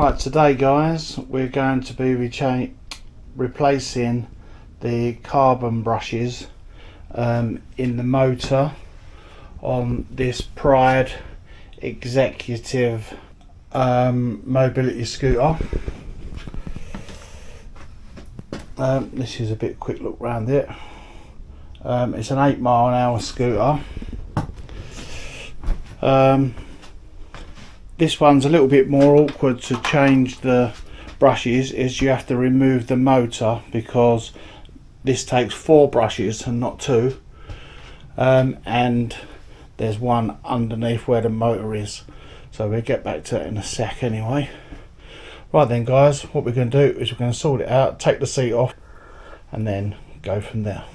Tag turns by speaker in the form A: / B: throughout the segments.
A: Right, today guys we're going to be replacing the carbon brushes in the motor on this Pride Executive mobility scooter. This is a bit quick look round it. It's an 8-mile-an-hour scooter. This one's a little bit more awkward to change the brushes, is you have to remove the motor because this takes 4 brushes and not 2, and there's one underneath where the motor is, so we'll get back to it in a sec anyway. Right then guys, what we're going to do is we're going to sort it out, take the seat off and then go from there.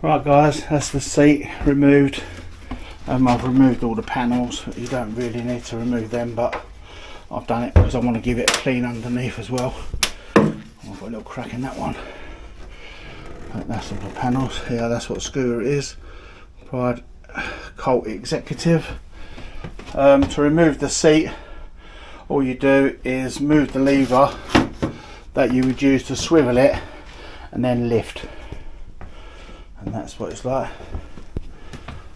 A: Right guys, that's the seat removed. I've removed all the panels. You don't really need to remove them, but I've done it because I want to give it a clean underneath as well. I've got a little crack in that one. That's all the panels. Yeah, that's what scooter it is. Pride Colt Executive. To remove the seat, all you do is move the lever that you would use to swivel it and then lift. And that's what it's like.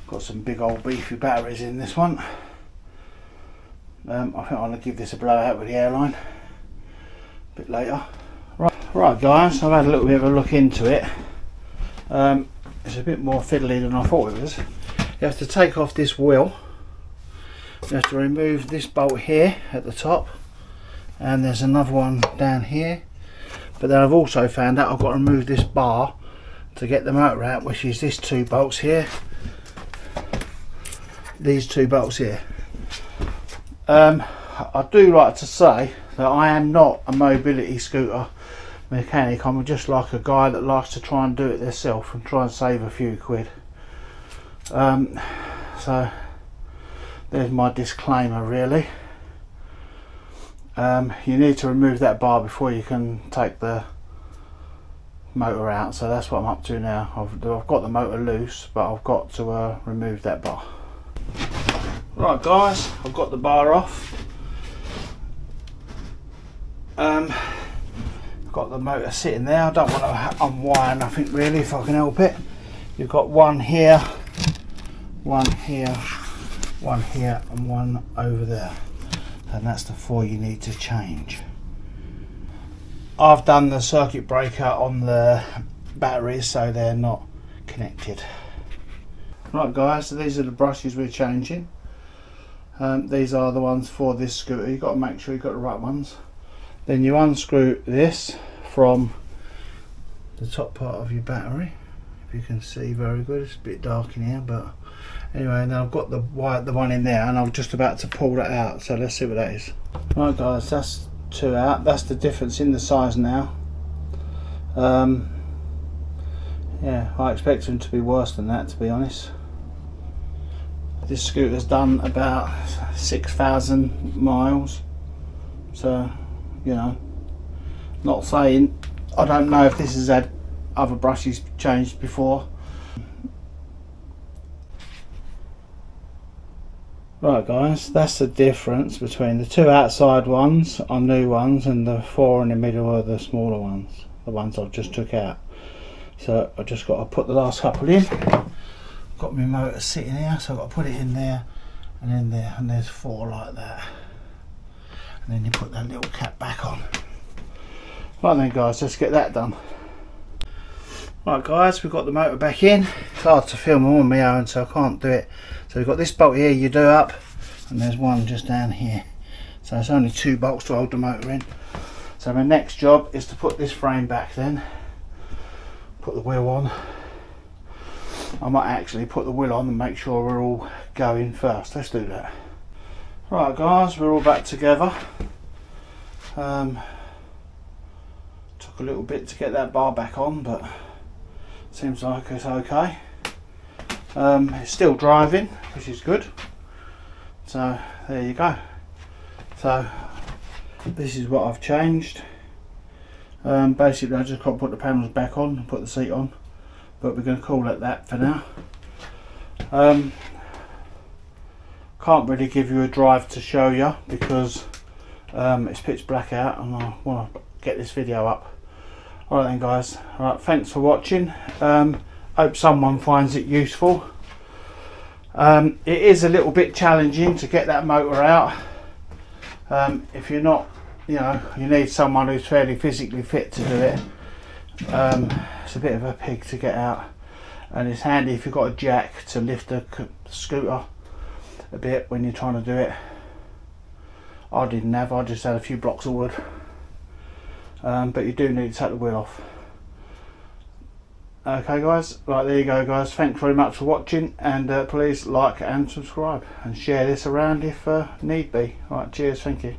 A: Got some big old beefy batteries in this one. I think I'm going to give this a blowout with the airline a bit later. Right guys, I've had a little bit of a look into it. It's a bit more fiddly than I thought it was. You have to take off this wheel. You have to remove this bolt here at the top, and there's another one down here. But then I've also found out I've got to remove this bar to get the motor out, which is these 2 bolts here. These 2 bolts here. I do like to say that I am not a mobility scooter mechanic. I'm just like a guy that likes to try and do it themselves and try and save a few quid. So there's my disclaimer really. You need to remove that bar before you can take the motor out, so that's what I'm up to now. I've got the motor loose, but I've got to remove that bar. Right guys, I've got the bar off. I've got the motor sitting there. I don't want to unwire nothing really if I can help it. You've got one here, one here, one here and one over there, and that's the 4 you need to change. I've done the circuit breaker on the batteries so they're not connected. Right guys, so these are the brushes we're changing. These are the ones for this scooter. You've got to make sure you've got the right ones. Then you unscrew this from the top part of your battery. If you can see very good, it's a bit dark in here, but anyway, now I've got the one in there and I'm just about to pull that out, so let's see what that is. Right guys, that's 2 out. That's the difference in the size now. Yeah, I expect them to be worse than that, to be honest. This scooter's done about 6,000 miles, so you know, not saying, I don't know if this has had other brushes changed before. Right guys, that's the difference between the 2 outside ones are new ones and the 4 in the middle are the smaller ones, the ones I've just took out. So I just got to put the last couple in. Got my motor sitting here, so I've got to put it in there and in there, and there's 4 like that. And then you put that little cap back on. Right then guys, let's get that done. Right guys, we've got the motor back in. It's hard to film on my own, so I can't do it. So we've got this bolt here you do up, and there's one just down here. So it's only 2 bolts to hold the motor in. So my next job is to put this frame back then. Put the wheel on. I might actually put the wheel on and make sure we're all going first. Let's do that. Right guys, we're all back together. Took a little bit to get that bar back on, but seems like it's okay. It's still driving, which is good. So there you go. So this is what I've changed. Basically I just got to put the panels back on and put the seat on, but we're going to call it that for now. can't really give you a drive to show you because it's pitch black out and I want to get this video up. Alright then guys, alright, thanks for watching. Hope someone finds it useful. It is a little bit challenging to get that motor out. If you're not, you know, you need someone who's fairly physically fit to do it. It's a bit of a pig to get out, and it's handy if you've got a jack to lift the scooter a bit when you're trying to do it. I didn't have, I just had a few blocks of wood. But you do need to take the wheel off. Okay guys, right, there you go guys, thanks very much for watching, and please like and subscribe and share this around if need be. Right, cheers, thank you.